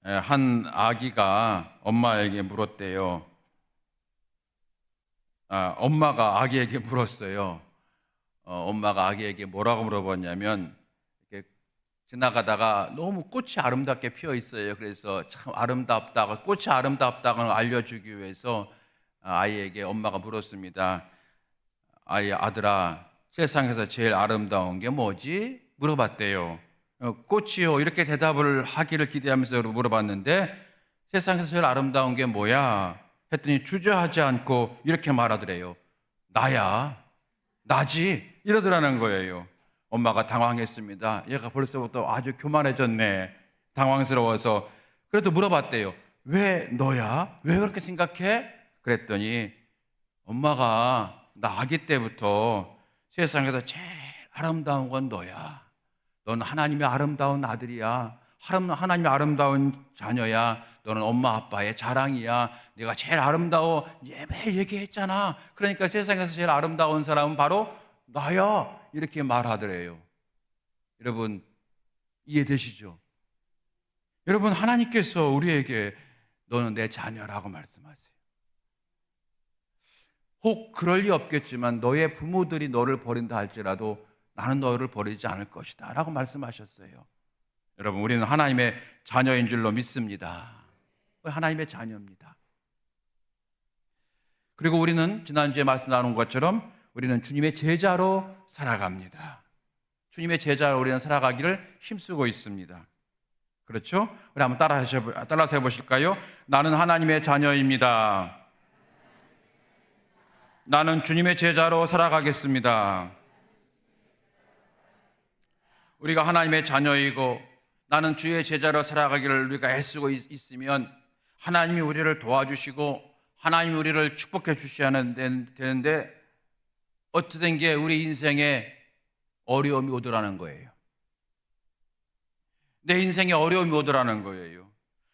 한 아기가 엄마에게 물었대요. 엄마가 아기에게 물었어요. 엄마가 아기에게 뭐라고 물어봤냐면, 이렇게 지나가다가 너무 꽃이 아름답게 피어 있어요. 그래서 참 아름답다고, 꽃이 아름답다고 알려주기 위해서 아이에게 엄마가 물었습니다. 아들아, 세상에서 제일 아름다운 게 뭐지? 물어봤대요. 꽃이요. 이렇게 대답을 하기를 기대하면서 물어봤는데, 세상에서 제일 아름다운 게 뭐야? 했더니 주저하지 않고 이렇게 말하더래요. 나야. 나지. 이러더라는 거예요. 엄마가 당황했습니다. 얘가 벌써부터 아주 교만해졌네. 당황스러워서. 그래도 물어봤대요. 왜 너야? 왜 그렇게 생각해? 그랬더니 엄마가 나 아기 때부터 세상에서 제일 아름다운 건 너야. 넌 하나님의 아름다운 아들이야. 하나님의 아름다운 자녀야. 너는 엄마 아빠의 자랑이야. 네가 제일 아름다워. 매일 얘기했잖아. 그러니까 세상에서 제일 아름다운 사람은 바로 나야. 이렇게 말하더래요. 여러분 이해되시죠? 여러분, 하나님께서 우리에게 너는 내 자녀라고 말씀하세요. 혹 그럴 리 없겠지만 너의 부모들이 너를 버린다 할지라도 나는 너를 버리지 않을 것이다 라고 말씀하셨어요. 여러분, 우리는 하나님의 자녀인 줄로 믿습니다. 하나님의 자녀입니다. 그리고 우리는 지난주에 말씀 나눈 것처럼 우리는 주님의 제자로 살아갑니다. 주님의 제자로 우리는 살아가기를 힘쓰고 있습니다. 그렇죠? 우리 한번 따라서 해보실까요? 나는 하나님의 자녀입니다. 나는 주님의 제자로 살아가겠습니다. 우리가 하나님의 자녀이고 나는 주의 제자로 살아가기를 우리가 애쓰고 있으면 하나님이 우리를 도와주시고 하나님이 우리를 축복해 주셔야 되는데 어떻게 게 우리 인생에 어려움이 오더라는 거예요. 내 인생에 어려움이 오더라는 거예요.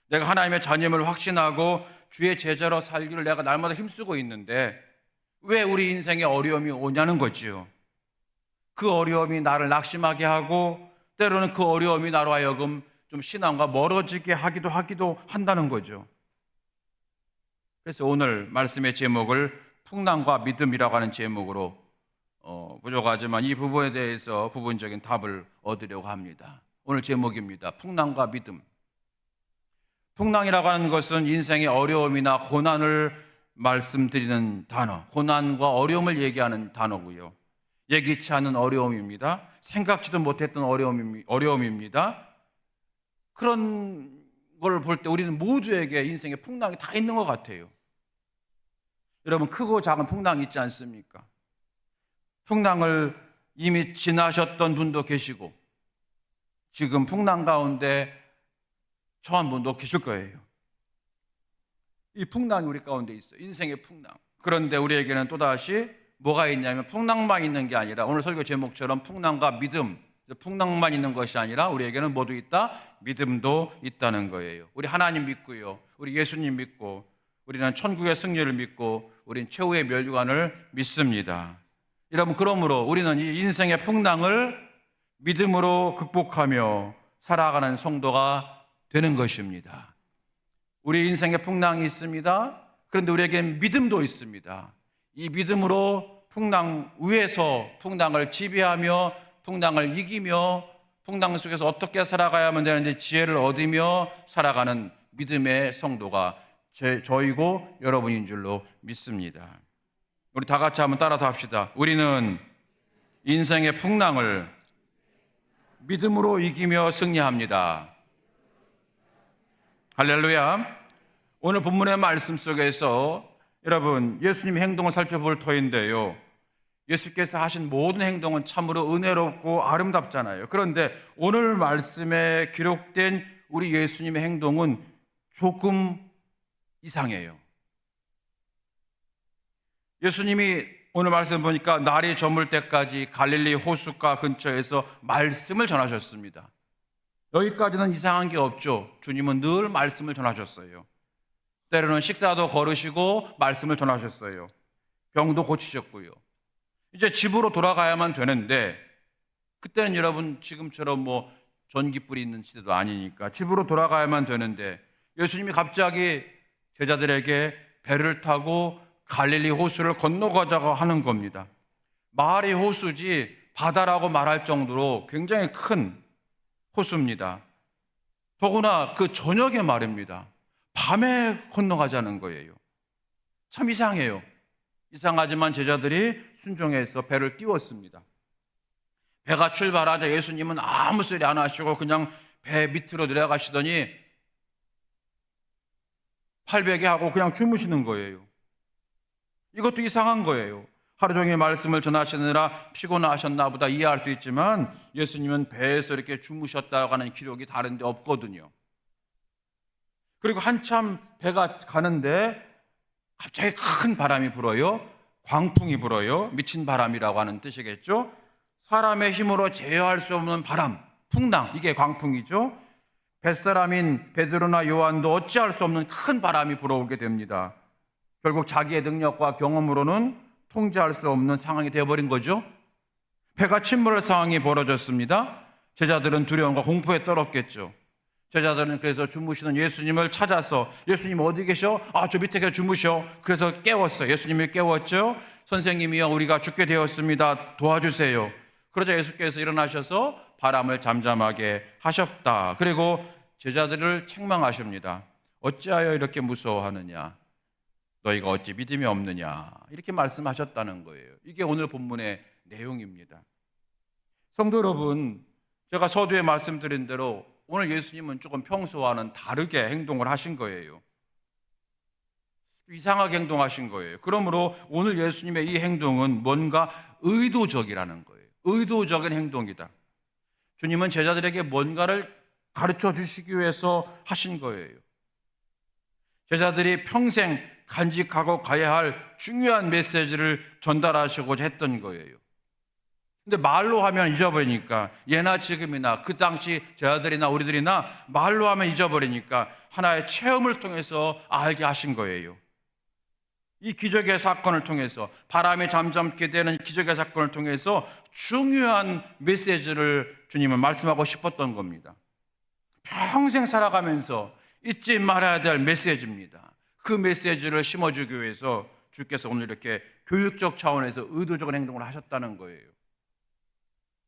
내가 하나님의 자녀임을 확신하고 주의 제자로 살기를 내가 날마다 힘쓰고 있는데 왜 우리 인생에 어려움이 오냐는 거지요. 그 어려움이 나를 낙심하게 하고 때로는 그 어려움이 나로 하여금 좀 신앙과 멀어지게 하기도 한다는 거죠. 그래서 오늘 말씀의 제목을 풍랑과 믿음이라고 하는 제목으로 부족하지만 이 부분에 대해서 부분적인 답을 얻으려고 합니다. 오늘 제목입니다. 풍랑과 믿음. 풍랑이라고 하는 것은 인생의 어려움이나 고난을 말씀드리는 단어, 고난과 어려움을 얘기하는 단어고요. 예기치 않은 어려움입니다. 생각지도 못했던 어려움입니다. 그런 걸 볼 때 우리는 모두에게 인생에 풍랑이 다 있는 것 같아요. 여러분, 크고 작은 풍랑이 있지 않습니까? 풍랑을 이미 지나셨던 분도 계시고 지금 풍랑 가운데 처한 분도 계실 거예요. 이 풍랑이 우리 가운데 있어요. 인생의 풍랑. 그런데 우리에게는 또다시 뭐가 있냐면 풍랑만 있는 게 아니라 오늘 설교 제목처럼 풍랑과 믿음, 풍랑만 있는 것이 아니라 우리에게는 뭐도 있다? 믿음도 있다는 거예요. 우리 하나님 믿고요. 우리 예수님 믿고 우리는 천국의 승리를 믿고 우리는 최후의 멸류관을 믿습니다. 여러분, 그러므로 우리는 이 인생의 풍랑을 믿음으로 극복하며 살아가는 성도가 되는 것입니다. 우리 인생에 풍랑이 있습니다. 그런데 우리에겐 믿음도 있습니다. 이 믿음으로 풍랑 위에서 풍랑을 지배하며 풍랑을 이기며 풍랑 속에서 어떻게 살아가야만 되는지 지혜를 얻으며 살아가는 믿음의 성도가 저이고 여러분인 줄로 믿습니다. 우리 다 같이 한번 따라서 합시다. 우리는 인생의 풍랑을 믿음으로 이기며 승리합니다. 할렐루야. 오늘 본문의 말씀 속에서 여러분 예수님의 행동을 살펴볼 터인데요, 예수께서 하신 모든 행동은 참으로 은혜롭고 아름답잖아요. 그런데 오늘 말씀에 기록된 우리 예수님의 행동은 조금 이상해요. 예수님이 오늘 말씀 보니까 날이 저물 때까지 갈릴리 호숫가 근처에서 말씀을 전하셨습니다. 여기까지는 이상한 게 없죠. 주님은 늘 말씀을 전하셨어요. 때로는 식사도 거르시고 말씀을 전하셨어요. 병도 고치셨고요. 이제 집으로 돌아가야만 되는데 그때는 여러분 지금처럼 전깃불이 있는 시대도 아니니까 집으로 돌아가야만 되는데 예수님이 갑자기 제자들에게 배를 타고 갈릴리 호수를 건너가자고 하는 겁니다. 말이 호수지 바다라고 말할 정도로 굉장히 큰 호수입니다. 더구나 그 저녁에 말입니다. 밤에 건너가자는 거예요. 참 이상해요. 이상하지만 제자들이 순종해서 배를 띄웠습니다. 배가 출발하자 예수님은 아무 소리 안 하시고 그냥 배 밑으로 내려가시더니 팔베개 하고 그냥 주무시는 거예요. 이것도 이상한 거예요. 하루 종일 말씀을 전하시느라 피곤하셨나 보다 이해할 수 있지만 예수님은 배에서 이렇게 주무셨다고 하는 기록이 다른 데 없거든요. 그리고 한참 배가 가는데 갑자기 큰 바람이 불어요. 광풍이 불어요. 미친 바람이라고 하는 뜻이겠죠. 사람의 힘으로 제어할 수 없는 바람, 풍랑, 이게 광풍이죠. 뱃사람인 베드로나 요한도 어찌할 수 없는 큰 바람이 불어오게 됩니다. 결국 자기의 능력과 경험으로는 통제할 수 없는 상황이 되어버린 거죠. 배가 침몰할 상황이 벌어졌습니다. 제자들은 두려움과 공포에 떨었겠죠. 제자들은 그래서 주무시는 예수님을 찾아서 예수님 어디 계셔? 저 밑에 계셔 주무셔. 그래서 깨웠어요. 예수님이 깨웠죠. 선생님이여 우리가 죽게 되었습니다. 도와주세요. 그러자 예수께서 일어나셔서 바람을 잠잠하게 하셨다. 그리고 제자들을 책망하십니다. 어찌하여 이렇게 무서워하느냐? 너희가 어찌 믿음이 없느냐? 이렇게 말씀하셨다는 거예요. 이게 오늘 본문의 내용입니다. 성도 여러분, 제가 서두에 말씀드린 대로 오늘 예수님은 조금 평소와는 다르게 행동을 하신 거예요. 이상하게 행동하신 거예요. 그러므로 오늘 예수님의 이 행동은 뭔가 의도적이라는 거예요. 의도적인 행동이다. 주님은 제자들에게 뭔가를 가르쳐 주시기 위해서 하신 거예요. 제자들이 평생 간직하고 가야 할 중요한 메시지를 전달하시고자 했던 거예요. 근데 말로 하면 잊어버리니까, 예나 지금이나 그 당시 제자들이나 우리들이나 말로 하면 잊어버리니까 하나의 체험을 통해서 알게 하신 거예요. 이 기적의 사건을 통해서, 바람이 잠잠게 되는 기적의 사건을 통해서 중요한 메시지를 주님은 말씀하고 싶었던 겁니다. 평생 살아가면서 잊지 말아야 될 메시지입니다. 그 메시지를 심어주기 위해서 주께서 오늘 이렇게 교육적 차원에서 의도적인 행동을 하셨다는 거예요.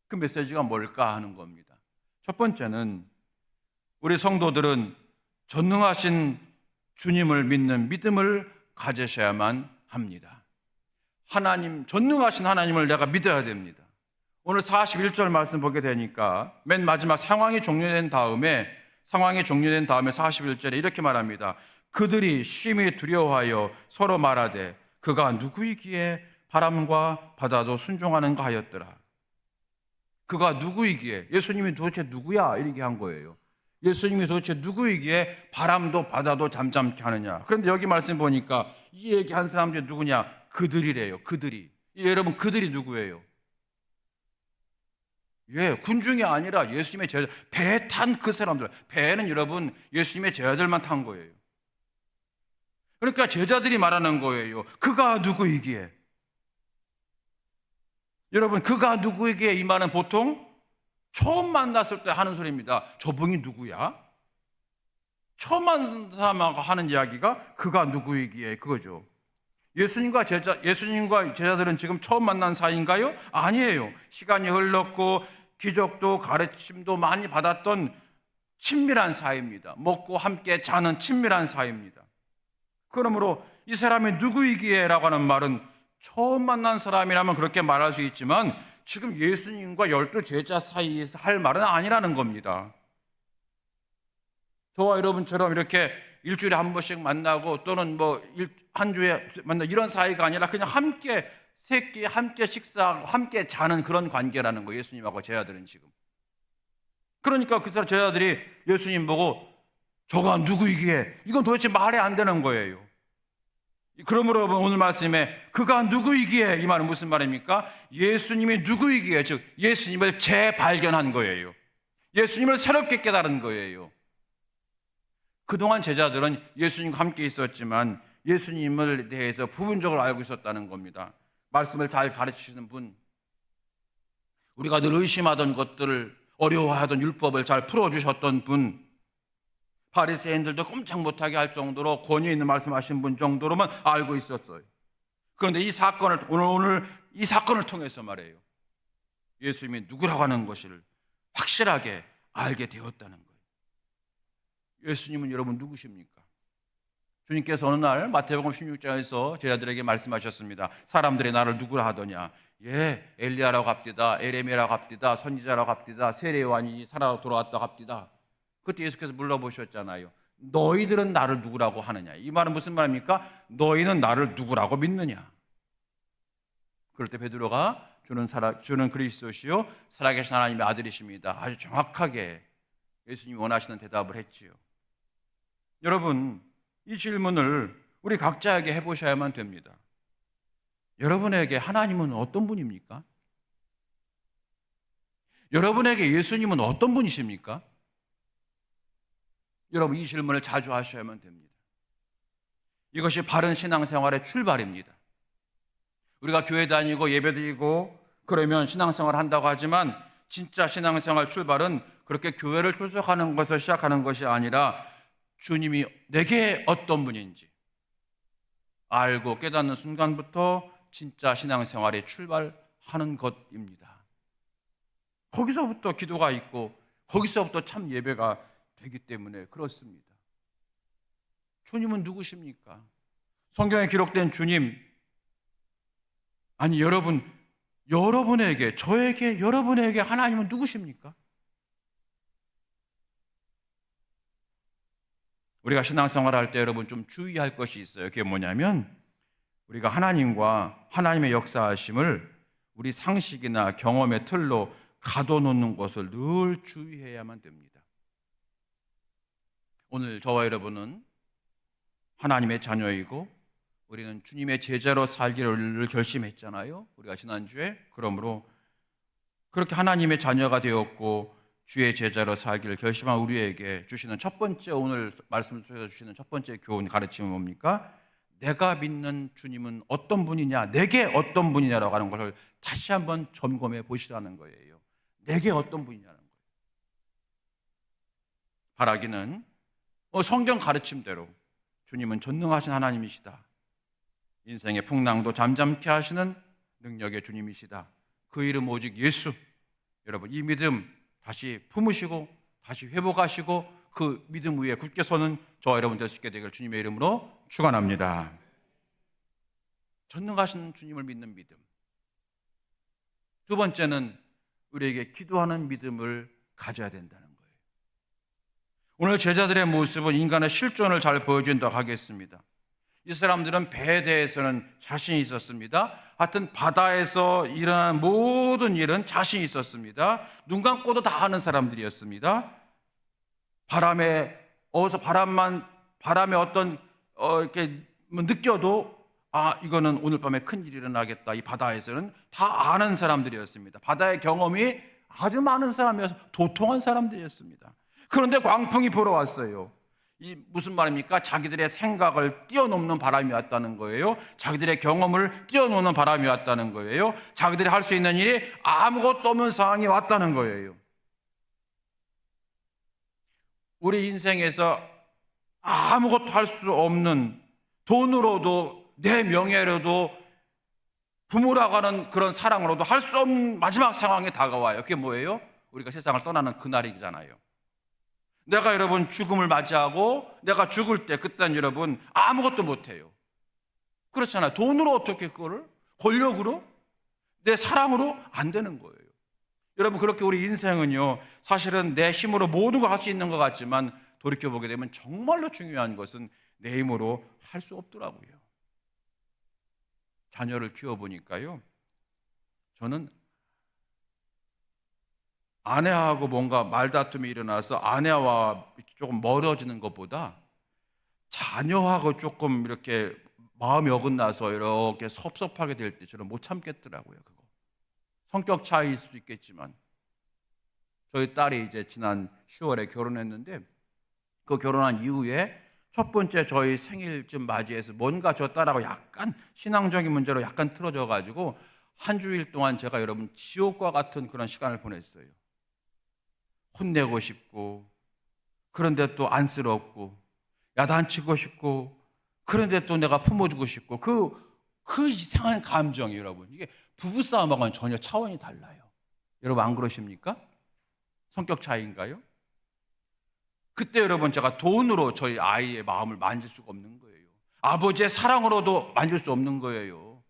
그 메시지가 뭘까 하는 겁니다. 첫 번째는 우리 성도들은 전능하신 주님을 믿는 믿음을 가지셔야만 합니다. 하나님, 전능하신 하나님을 내가 믿어야 됩니다. 오늘 41절 말씀 보게 되니까 맨 마지막 상황이 종료된 다음에 41절에 이렇게 말합니다. 그들이 심히 두려워하여 서로 말하되 그가 누구이기에 바람과 바다도 순종하는가 하였더라. 그가 누구이기에, 예수님이 도대체 누구야? 이렇게 한 거예요. 예수님이 도대체 누구이기에 바람도 바다도 잠잠케 하느냐. 그런데 여기 말씀 보니까 이 얘기한 사람들이 누구냐? 그들이래요. 그들이. 여러분, 그들이 누구예요? 군중이 아니라 예수님의 제자, 배에 탄 그 사람들. 배는 여러분 예수님의 제자들만 탄 거예요. 그러니까 제자들이 말하는 거예요. 그가 누구이기에. 여러분, 그가 누구이기에 이 말은 보통 처음 만났을 때 하는 소리입니다. 저분이 누구야? 처음 만난 사람하고 하는 이야기가 그가 누구이기에 그거죠. 예수님과 제자들은 지금 처음 만난 사이인가요? 아니에요. 시간이 흘렀고 기적도 가르침도 많이 받았던 친밀한 사이입니다. 먹고 함께 자는 친밀한 사이입니다. 그러므로 이 사람이 누구이기에 라고 하는 말은 처음 만난 사람이라면 그렇게 말할 수 있지만 지금 예수님과 12 제자 사이에서 할 말은 아니라는 겁니다. 저와 여러분처럼 이렇게 일주일에 한 번씩 만나고 또는 한 주에 만나 이런 사이가 아니라 그냥 함께 새끼 함께 식사하고 함께 자는 그런 관계라는 거예요. 예수님하고 제자들은 지금. 그러니까 그 사람 제자들이 예수님 보고 저가 누구이기에, 이건 도대체 말이 안 되는 거예요. 그러므로 오늘 말씀에 그가 누구이기에, 이 말은 무슨 말입니까? 예수님이 누구이기에, 즉 예수님을 재발견한 거예요. 예수님을 새롭게 깨달은 거예요. 그동안 제자들은 예수님과 함께 있었지만 예수님을 대해서 부분적으로 알고 있었다는 겁니다. 말씀을 잘 가르치시는 분, 우리가 늘 의심하던 것들을 어려워하던 율법을 잘 풀어주셨던 분, 바리새인들도 꼼짝 못하게 할 정도로 권위 있는 말씀하신 분 정도로만 알고 있었어요. 그런데 이 사건을 오늘 이 사건을 통해서 말해요, 예수님이 누구라고 하는 것을 확실하게 알게 되었다는 거예요. 예수님은 여러분 누구십니까? 주님께서 어느 날 마태복음 16장에서 제자들에게 말씀하셨습니다. 사람들이 나를 누구라 하더냐? 예, 엘리야라고 합디다, 에레미야라고 합디다, 선지자라고 합디다, 세례 요한이 살아 돌아왔다고 합디다. 그때 예수께서 물어보셨잖아요. 너희들은 나를 누구라고 하느냐? 이 말은 무슨 말입니까? 너희는 나를 누구라고 믿느냐? 그럴 때 베드로가 주는 그리스도시요 살아계신 하나님의 아들이십니다, 아주 정확하게 예수님이 원하시는 대답을 했지요. 여러분, 이 질문을 우리 각자에게 해보셔야만 됩니다. 여러분에게 하나님은 어떤 분입니까? 여러분에게 예수님은 어떤 분이십니까? 여러분, 이 질문을 자주 하셔야만 됩니다. 이것이 바른 신앙생활의 출발입니다. 우리가 교회 다니고 예배 드리고 그러면 신앙생활 한다고 하지만 진짜 신앙생활 출발은 그렇게 교회를 출석하는 것을 시작하는 것이 아니라 주님이 내게 어떤 분인지 알고 깨닫는 순간부터 진짜 신앙생활이 출발하는 것입니다. 거기서부터 기도가 있고 거기서부터 참 예배가 되기 때문에 그렇습니다. 주님은 누구십니까? 성경에 기록된 주님, 아니 여러분에게, 저에게, 여러분에게 하나님은 누구십니까? 우리가 신앙생활 할 때 여러분 좀 주의할 것이 있어요. 그게 뭐냐면 우리가 하나님과 하나님의 역사하심을 우리 상식이나 경험의 틀로 가둬놓는 것을 늘 주의해야만 됩니다. 오늘 저와 여러분은 하나님의 자녀이고 우리는 주님의 제자로 살기를 결심했잖아요. 우리가 지난주에. 그러므로 그렇게 하나님의 자녀가 되었고 주의 제자로 살기를 결심한 우리에게 주시는 첫 번째, 오늘 말씀 속에서 주시는 첫 번째 교훈 가르침은 뭡니까? 내가 믿는 주님은 어떤 분이냐, 내게 어떤 분이냐라고 하는 것을 다시 한번 점검해 보시라는 거예요. 내게 어떤 분이냐는 거예요. 바라기는 성경 가르침대로 주님은 전능하신 하나님이시다, 인생의 풍랑도 잠잠케 하시는 능력의 주님이시다, 그 이름 오직 예수. 여러분, 이 믿음 다시 품으시고 다시 회복하시고 그 믿음 위에 굳게 서는 저와 여러분 될 수 있게 되길 주님의 이름으로 축원합니다. 전능하신 주님을 믿는 믿음. 두 번째는 우리에게 기도하는 믿음을 가져야 된다는 거예요. 오늘 제자들의 모습은 인간의 실존을 잘 보여준다고 하겠습니다. 이 사람들은 배에 대해서는 자신이 있었습니다. 하여튼 바다에서 일어나는 모든 일은 자신이 있었습니다. 눈 감고도 다 아는 사람들이었습니다. 바람에 어떤 이렇게 느껴도 이거는 오늘 밤에 큰일이 일어나겠다, 이 바다에서는 다 아는 사람들이었습니다. 바다의 경험이 아주 많은 사람이어서 도통한 사람들이었습니다. 그런데 광풍이 불어왔어요. 이 무슨 말입니까? 자기들의 생각을 뛰어넘는 바람이 왔다는 거예요. 자기들의 경험을 뛰어넘는 바람이 왔다는 거예요. 자기들이 할 수 있는 일이 아무것도 없는 상황이 왔다는 거예요. 우리 인생에서 아무것도 할 수 없는, 돈으로도 내 명예로도 부모라고 하는 그런 사랑으로도 할 수 없는 마지막 상황에 다가와요. 그게 뭐예요? 우리가 세상을 떠나는 그날이잖아요. 내가 여러분 죽음을 맞이하고 내가 죽을 때 그때는 여러분 아무것도 못해요. 그렇잖아요. 돈으로 어떻게 그거를, 권력으로, 내 사랑으로 안 되는 거예요. 여러분, 그렇게 우리 인생은요, 사실은 내 힘으로 모든 걸 할 수 있는 것 같지만 돌이켜보게 되면 정말로 중요한 것은 내 힘으로 할 수 없더라고요. 자녀를 키워보니까요, 저는 아내하고 뭔가 말다툼이 일어나서 아내와 조금 멀어지는 것보다 자녀하고 조금 이렇게 마음이 어긋나서 이렇게 섭섭하게 될 때 저는 못 참겠더라고요. 그거 성격 차이일 수도 있겠지만, 저희 딸이 이제 지난 10월에 결혼했는데 그 결혼한 이후에 첫 번째 저희 생일쯤 맞이해서 뭔가 저 딸하고 약간 신앙적인 문제로 약간 틀어져 가지고 한 주일 동안 제가 여러분 지옥과 같은 그런 시간을 보냈어요. 혼내고 싶고, 그런데 또 안쓰럽고, 야단치고 싶고, 그런데 또 내가 품어주고 싶고, 그 이상한 감정이 여러분, 이게 부부싸움하고는 전혀 차원이 달라요. 여러분 안 그러십니까? 성격 차이인가요? 그때 여러분 제가 돈으로 저희 아이의 마음을 만질 수가 없는 거예요. 아버지의 사랑으로도 만질 수 없는 거예요.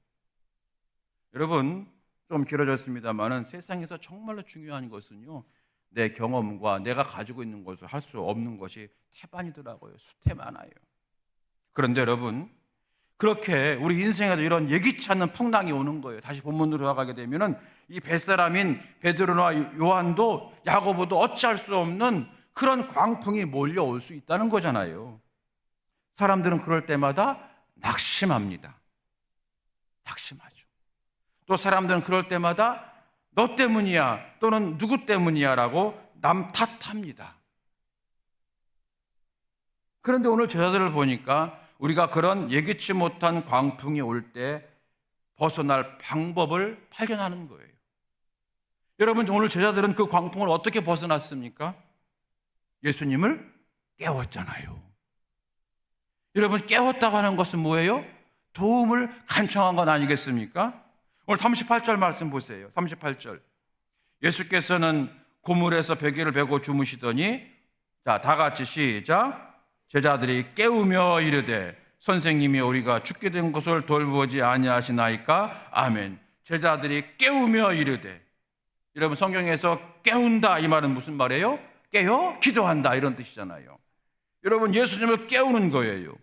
여러분 좀 길어졌습니다만은 세상에서 정말로 중요한 것은요, 내 경험과 내가 가지고 있는 것을 할 수 없는 것이 태반이더라고요. 수태 많아요. 그런데 여러분, 그렇게 우리 인생에도 이런 예기치 않는 풍랑이 오는 거예요. 다시 본문으로 돌아가게 되면은 이 뱃사람인 베드로나 요한도 야고보도 어찌할 수 없는 그런 광풍이 몰려올 수 있다는 거잖아요. 사람들은 그럴 때마다 낙심합니다. 낙심하죠. 또 사람들은 그럴 때마다 너 때문이야 또는 누구 때문이야 라고 남 탓합니다. 그런데 오늘 제자들을 보니까 우리가 그런 예기치 못한 광풍이 올 때 벗어날 방법을 발견하는 거예요. 여러분 오늘 제자들은 그 광풍을 어떻게 벗어났습니까? 예수님을 깨웠잖아요. 여러분 깨웠다고 하는 것은 뭐예요? 도움을 간청한 건 아니겠습니까? 오늘 38절 말씀 보세요. 38절. 예수께서는 고물에서 베개를 베고 주무시더니 자, 다 같이 시작. 제자들이 깨우며 이르되 선생님이 우리가 죽게 된 것을 돌보지 아니하시나이까? 아멘. 제자들이 깨우며 이르되, 여러분 성경에서 깨운다 이 말은 무슨 말이에요? 깨어 기도한다 이런 뜻이잖아요. 여러분 예수님을 깨우는 거예요.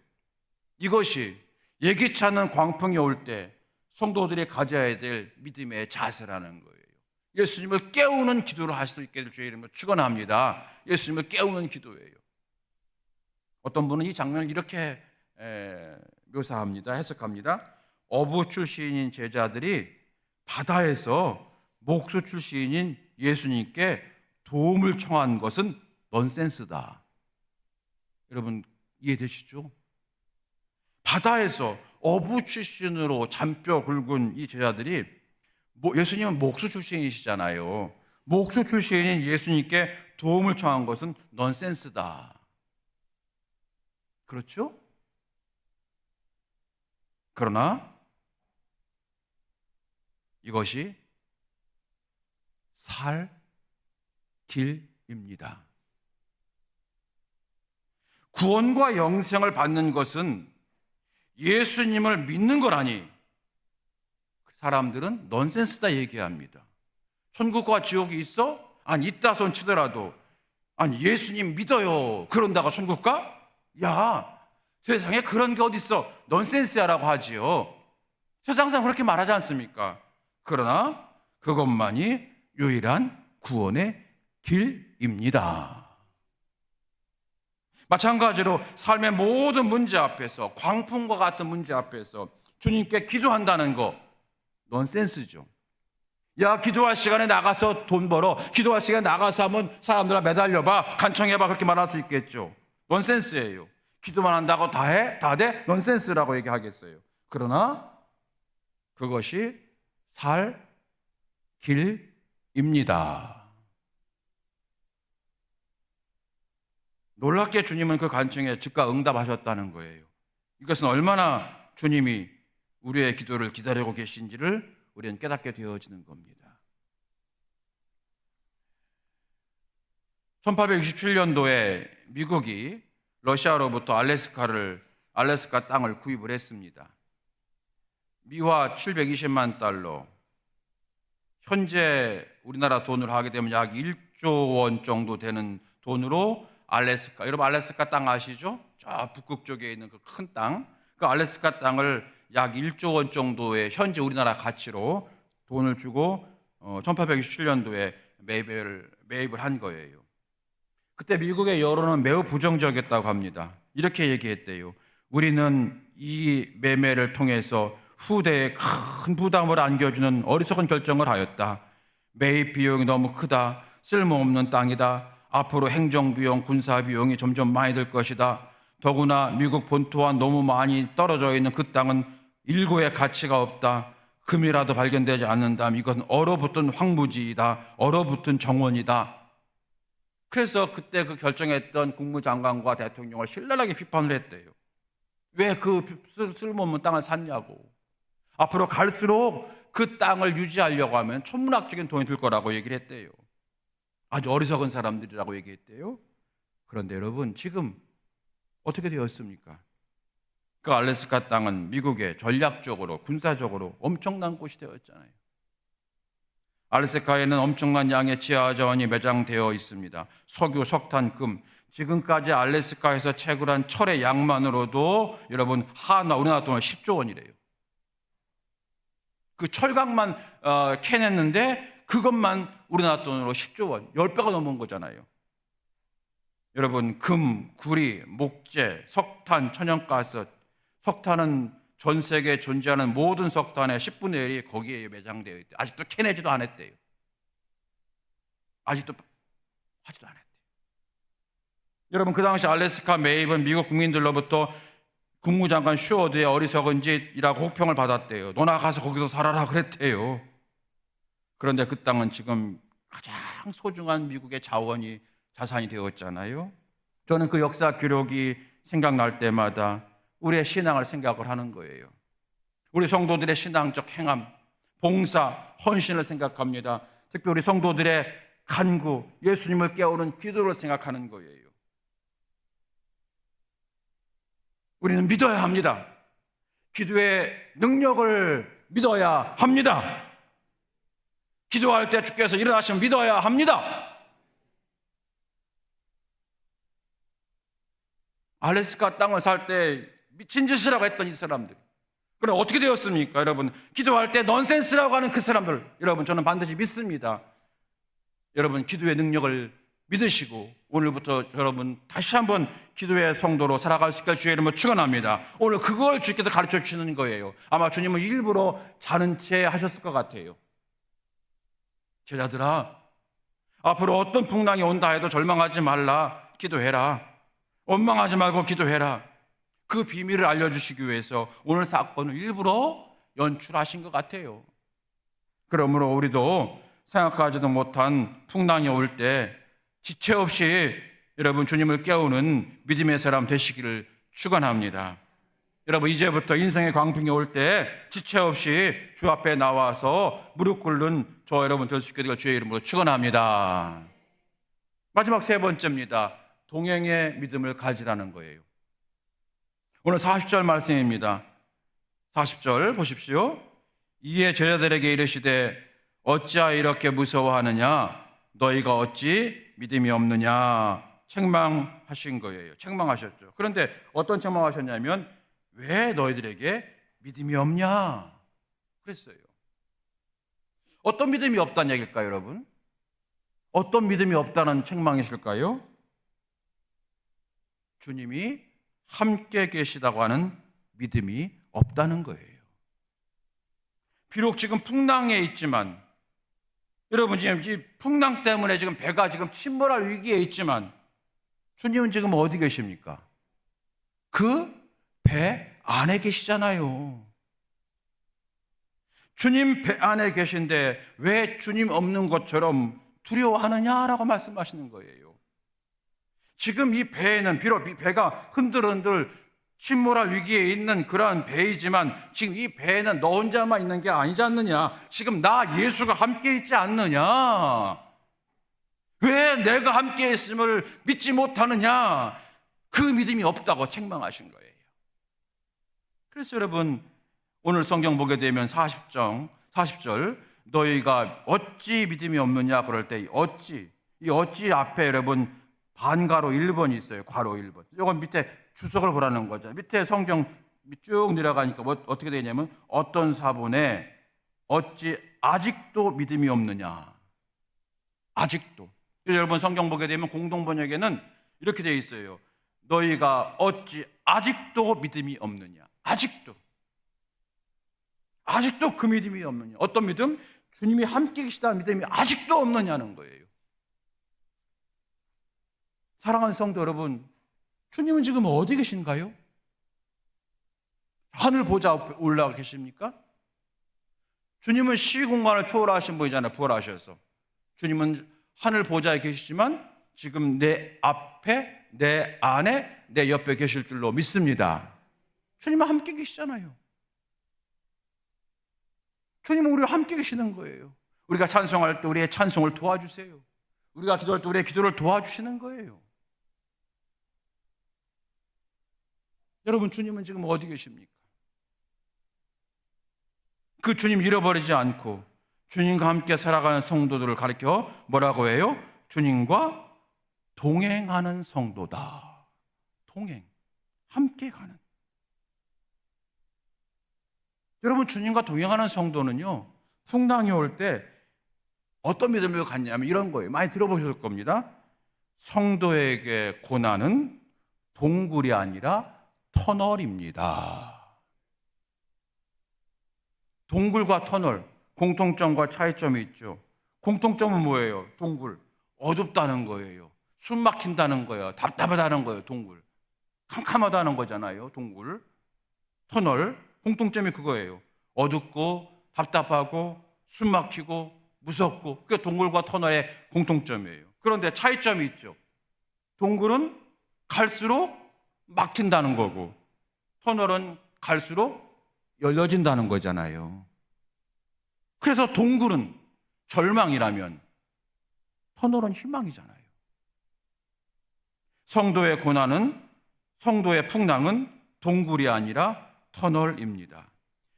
이것이 예기치 않은 광풍이 올 때 성도들이 가져야 될 믿음의 자세라는 거예요. 예수님을 깨우는 기도를 하실 수 있게 될 주의 이름으로 축원합니다. 예수님을 깨우는 기도예요. 어떤 분은 이 장면을 이렇게 묘사합니다. 해석합니다. 어부 출신인 제자들이 바다에서 목수 출신인 예수님께 도움을 청한 것은 넌센스다. 여러분 이해되시죠? 바다에서 어부 출신으로 잔뼈 굵은 이 제자들이, 예수님은 목수 출신이시잖아요. 목수 출신인 예수님께 도움을 청한 것은 넌센스다. 그렇죠? 그러나 이것이 살 길입니다. 구원과 영생을 받는 것은 예수님을 믿는 거라니 사람들은 넌센스다 얘기합니다. 천국과 지옥이 있어? 아니 있다 손 치더라도 아니 예수님 믿어요 그런다고 천국 가? 야 세상에 그런 게 어딨어, 넌센스야 라고 하지요. 세상상 그렇게 말하지 않습니까? 그러나 그것만이 유일한 구원의 길입니다. 마찬가지로 삶의 모든 문제 앞에서, 광풍과 같은 문제 앞에서 주님께 기도한다는 거 넌센스죠. 야 기도할 시간에 나가서 돈 벌어, 기도할 시간에 나가서 한번 사람들과 매달려봐, 간청해봐, 그렇게 말할 수 있겠죠. 넌센스예요. 기도만 한다고 다 해? 다 돼? 넌센스라고 얘기하겠어요. 그러나 그것이 살 길입니다. 놀랍게 주님은 그 간청에 즉각 응답하셨다는 거예요. 이것은 얼마나 주님이 우리의 기도를 기다리고 계신지를 우리는 깨닫게 되어지는 겁니다. 1867년도에 미국이 러시아로부터 알래스카 땅을 구입을 했습니다. 미화 720만 달러, 현재 우리나라 돈으로 하게 되면 약 1조 원 정도 되는 돈으로 알래스카, 여러분 알래스카 땅 아시죠? 저 북극 쪽에 있는 그 큰 땅, 그 알래스카 땅을 약 1조 원 정도의 현재 우리나라 가치로 돈을 주고 1867년도에 매입을 한 거예요. 그때 미국의 여론은 매우 부정적이었다고 합니다. 이렇게 얘기했대요. 우리는 이 매매를 통해서 후대에 큰 부담을 안겨주는 어리석은 결정을 하였다. 매입 비용이 너무 크다. 쓸모없는 땅이다. 앞으로 행정비용, 군사비용이 점점 많이 들 것이다. 더구나 미국 본토와 너무 많이 떨어져 있는 그 땅은 일고의 가치가 없다. 금이라도 발견되지 않는다면 이것은 얼어붙은 황무지이다. 얼어붙은 정원이다. 그래서 그때 그 결정했던 국무장관과 대통령을 신랄하게 비판을 했대요. 왜 그 쓸모없는 땅을 샀냐고. 앞으로 갈수록 그 땅을 유지하려고 하면 천문학적인 돈이 들 거라고 얘기를 했대요. 아주 어리석은 사람들이라고 얘기했대요. 그런데 여러분, 지금 어떻게 되었습니까? 그 알래스카 땅은 미국의 전략적으로, 군사적으로 엄청난 곳이 되었잖아요. 알래스카에는 엄청난 양의 지하자원이 매장되어 있습니다. 석유, 석탄, 금. 지금까지 알래스카에서 채굴한 철의 양만으로도 여러분 우리나라 돈은 10조 원이래요. 그 철강만 캐냈는데 그것만 우리나라 돈으로 10조 원, 10배가 넘은 거잖아요. 여러분, 금, 구리, 목재, 석탄, 천연가스. 석탄은 전 세계에 존재하는 모든 석탄의 10분의 1이 거기에 매장되어 있대요. 아직도 캐내지도 않았대요. 아직도 하지도 않았대요. 여러분, 그 당시 알래스카 매입은 미국 국민들로부터 국무장관 슈어드의 어리석은 짓이라고 혹평을 받았대요. 너나 가서 거기서 살아라 그랬대요. 그런데 그 땅은 지금 가장 소중한 미국의 자산이 되었잖아요. 저는 그 역사 기록이 생각날 때마다 우리의 신앙을 생각을 하는 거예요. 우리 성도들의 신앙적 행함, 봉사, 헌신을 생각합니다. 특히 우리 성도들의 간구, 예수님을 깨우는 기도를 생각하는 거예요. 우리는 믿어야 합니다. 기도의 능력을 믿어야 합니다. 기도할 때 주께서 일어나시면 믿어야 합니다. 알래스카 땅을 살 때 미친 짓이라고 했던 이 사람들. 그럼 어떻게 되었습니까? 여러분, 기도할 때 넌센스라고 하는 그 사람들, 여러분, 저는 반드시 믿습니다. 여러분, 기도의 능력을 믿으시고 오늘부터 여러분 다시 한번 기도의 성도로 살아갈 수 있게 주의 이름으로 축원합니다. 오늘 그걸 주께서 가르쳐 주시는 거예요. 아마 주님은 일부러 자는 채 하셨을 것 같아요. 제자들아, 앞으로 어떤 풍랑이 온다 해도 절망하지 말라. 기도해라. 원망하지 말고 기도해라. 그 비밀을 알려주시기 위해서 오늘 사건을 일부러 연출하신 것 같아요. 그러므로 우리도 생각하지도 못한 풍랑이 올 때 지체 없이 여러분 주님을 깨우는 믿음의 사람 되시기를 축원합니다. 여러분, 이제부터 인생의 광풍이 올 때 지체 없이 주 앞에 나와서 무릎 꿇는 저 여러분 될 수 있게 될 주의 이름으로 축원합니다. 마지막 세 번째입니다. 동행의 믿음을 가지라는 거예요. 오늘 40절 말씀입니다. 40절 보십시오. 이에 제자들에게 이르시되 어찌하여 이렇게 무서워하느냐? 너희가 어찌 믿음이 없느냐? 책망하신 거예요. 책망하셨죠. 그런데 어떤 책망하셨냐면 왜 너희들에게 믿음이 없냐? 그랬어요. 어떤 믿음이 없다는 얘기일까요, 여러분? 어떤 믿음이 없다는 책망이실까요? 주님이 함께 계시다고 하는 믿음이 없다는 거예요. 비록 지금 풍랑에 있지만, 여러분 지금 이 풍랑 때문에 지금 배가 지금 침몰할 위기에 있지만 주님은 지금 어디 계십니까? 그 배 안에 계시잖아요. 주님 배 안에 계신데 왜 주님 없는 것처럼 두려워하느냐라고 말씀하시는 거예요. 지금 이 배에는 비록 이 배가 흔들흔들 침몰할 위기에 있는 그러한 배이지만 지금 이 배에는 너 혼자만 있는 게 아니지 않느냐? 지금 나 예수가 함께 있지 않느냐? 왜 내가 함께 있음을 믿지 못하느냐? 그 믿음이 없다고 책망하신 거예요. 그래서 여러분 오늘 성경 보게 되면 40절 너희가 어찌 믿음이 없느냐 그럴 때 이 어찌 앞에 여러분 반가로 1번이 있어요. 괄호 1번. 이건 밑에 주석을 보라는 거죠. 밑에 성경 쭉 내려가니까 어떻게 되냐면 어떤 사본에 어찌 아직도 믿음이 없느냐. 아직도. 여러분 성경 보게 되면 공동번역에는 이렇게 되어 있어요. 너희가 어찌 아직도 믿음이 없느냐. 아직도 그 믿음이 없느냐. 어떤 믿음? 주님이 함께 계시다는 믿음이 아직도 없느냐는 거예요. 사랑하는 성도 여러분, 주님은 지금 어디 계신가요? 하늘 보좌 앞에 올라가 계십니까? 주님은 시공간을 초월하신 분이잖아요. 부활하셔서. 주님은 하늘 보좌에 계시지만 지금 내 앞에, 내 안에, 내 옆에 계실 줄로 믿습니다. 주님은 함께 계시잖아요. 주님은 우리와 함께 계시는 거예요. 우리가 찬송할 때 우리의 찬송을 도와주세요. 우리가 기도할 때 우리의 기도를 도와주시는 거예요. 여러분, 주님은 지금 어디 계십니까? 그 주님 잃어버리지 않고 주님과 함께 살아가는 성도들을 가리켜 뭐라고 해요? 주님과 동행하는 성도다. 동행, 함께 가는. 여러분, 주님과 동행하는 성도는요, 풍랑이 올 때 어떤 믿음을 갖냐면 이런 거예요. 많이 들어보셨을 겁니다. 성도에게 고난은 동굴이 아니라 터널입니다. 동굴과 터널, 공통점과 차이점이 있죠. 공통점은 뭐예요? 동굴, 어둡다는 거예요. 숨 막힌다는 거예요. 답답하다는 거예요. 동굴, 캄캄하다는 거잖아요. 동굴, 터널, 공통점이 그거예요. 어둡고 답답하고 숨 막히고 무섭고, 그게 동굴과 터널의 공통점이에요. 그런데 차이점이 있죠. 동굴은 갈수록 막힌다는 거고, 터널은 갈수록 열려진다는 거잖아요. 그래서 동굴은 절망이라면 터널은 희망이잖아요. 성도의 고난은, 성도의 풍랑은 동굴이 아니라 터널입니다.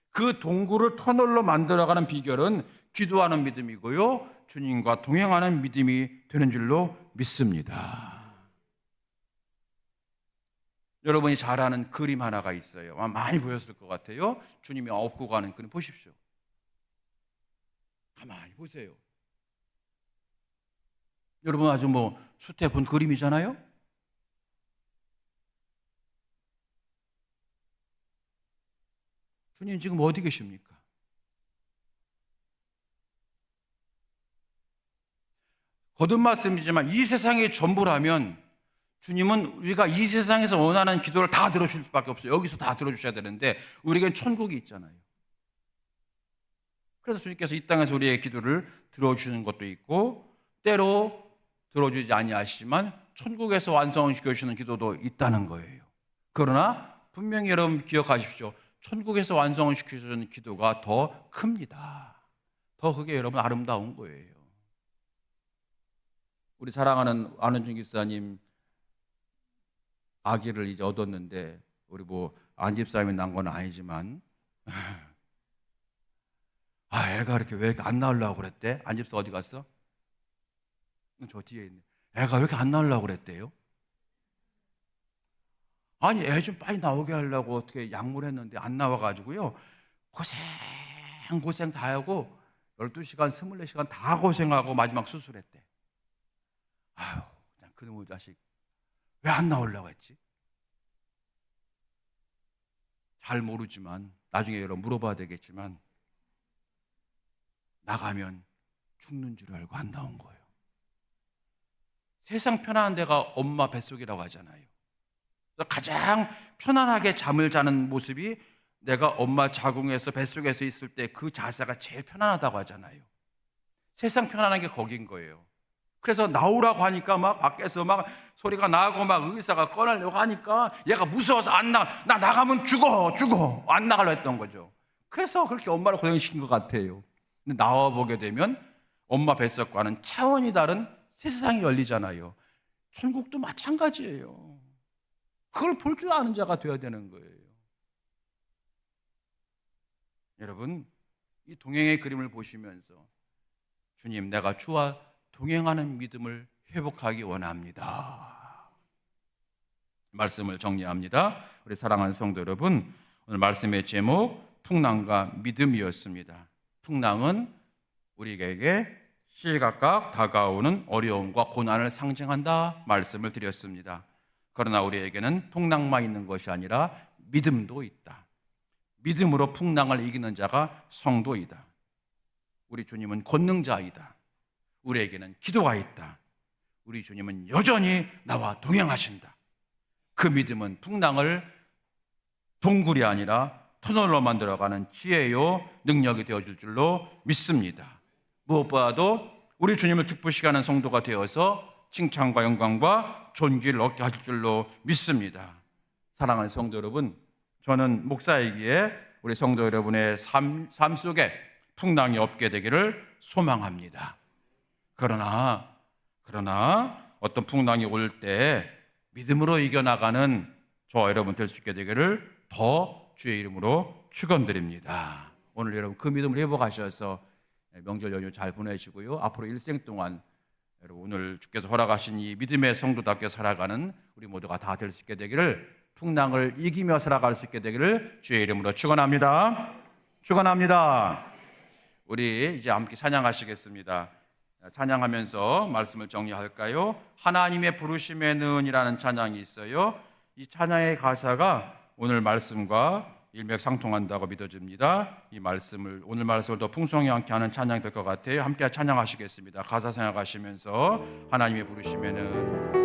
그 동굴을 터널로 만들어가는 비결은 기도하는 믿음이고요, 주님과 동행하는 믿음이 되는 줄로 믿습니다. 여러분이 잘 아는 그림 하나가 있어요. 많이 보였을 것 같아요. 주님이 업고 가는 그림 보십시오. 가만히 보세요. 여러분 아주 숱해 본 그림이잖아요. 주님 지금 어디 계십니까? 거듭 말씀이지만 이 세상이 전부라면 주님은 우리가 이 세상에서 원하는 기도를 다 들어주실 수밖에 없어요. 여기서 다 들어주셔야 되는데 우리에겐 천국이 있잖아요. 그래서 주님께서 이 땅에서 우리의 기도를 들어주시는 것도 있고, 때로 들어주지 아니하시지만 천국에서 완성시켜주시는 기도도 있다는 거예요. 그러나 분명히 여러분 기억하십시오. 천국에서 완성시켜주시는 기도가 더 큽니다. 더 그게 여러분 아름다운 거예요. 우리 사랑하는 안은준 기사님 아기를 이제 얻었는데, 우리 안집사님이 난 건 아니지만 애가 이렇게 왜 이렇게 안 나오려고 그랬대? 안집사 어디 갔어? 저 뒤에 있네. 애가 왜 이렇게 안 나오려고 그랬대요? 아니, 애 좀 빨리 나오게 하려고 어떻게 약물 했는데 안 나와가지고요, 고생 다 하고 12시간 24시간 다 고생하고 마지막 수술했대. 아유, 그냥 그놈의 자식 왜 안 나오려고 했지? 잘 모르지만 나중에 여러분 물어봐야 되겠지만 나가면 죽는 줄 알고 안 나온 거예요. 세상 편안한 데가 엄마 뱃속이라고 하잖아요. 가장 편안하게 잠을 자는 모습이 내가 엄마 자궁에서 뱃속에서 있을 때 그 자세가 제일 편안하다고 하잖아요. 세상 편안한 게 거긴 거예요. 그래서 나오라고 하니까 막 밖에서 막 소리가 나고 막 의사가 꺼내려고 하니까 얘가 무서워서 안 나가. 나 나가면 죽어 안 나가려고 했던 거죠. 그래서 그렇게 엄마를 고생시킨 것 같아요. 근데 나와보게 되면 엄마 뱃속과는 차원이 다른 새 세상이 열리잖아요. 천국도 마찬가지예요. 그걸 볼 줄 아는 자가 되어야 되는 거예요. 여러분, 이 동행의 그림을 보시면서 주님, 내가 주와 동행하는 믿음을 회복하기 원합니다. 말씀을 정리합니다. 우리 사랑하는 성도 여러분, 오늘 말씀의 제목 풍랑과 믿음이었습니다. 풍랑은 우리에게 시시각각 다가오는 어려움과 고난을 상징한다 말씀을 드렸습니다. 그러나 우리에게는 풍랑만 있는 것이 아니라 믿음도 있다. 믿음으로 풍랑을 이기는 자가 성도이다. 우리 주님은 권능자이다. 우리에게는 기도가 있다. 우리 주님은 여전히 나와 동행하신다. 그 믿음은 풍랑을 동굴이 아니라 터널로 만들어가는 지혜요 능력이 되어줄 줄로 믿습니다. 무엇보다도 우리 주님을 기쁘시게 하는 성도가 되어서 칭찬과 영광과 존귀를 얻게 하실 줄로 믿습니다. 사랑하는 성도 여러분, 저는 목사이기에 우리 성도 여러분의 삶 속에 풍랑이 없게 되기를 소망합니다. 그러나 어떤 풍랑이 올 때 믿음으로 이겨나가는 저와 여러분 될 수 있게 되기를 더 주의 이름으로 축원드립니다. 오늘 여러분 그 믿음을 회복하셔서 명절 연휴 잘 보내시고요. 앞으로 일생 동안 여러분 오늘 주께서 허락하신 이 믿음의 성도답게 살아가는 우리 모두가 다 될 수 있게 되기를, 풍랑을 이기며 살아갈 수 있게 되기를 주의 이름으로 축원합니다. 축원합니다. 우리 이제 함께 찬양하시겠습니다. 찬양하면서 말씀을 정리할까요? 하나님의 부르심에는 이라는 찬양이 있어요. 이 찬양의 가사가 오늘 말씀과 일맥상통한다고 믿어집니다. 이 말씀을, 오늘 말씀을 더 풍성히 함께 하는 찬양이 될 것 같아요. 함께 찬양하시겠습니다. 가사 생각하시면서 하나님의 부르심에는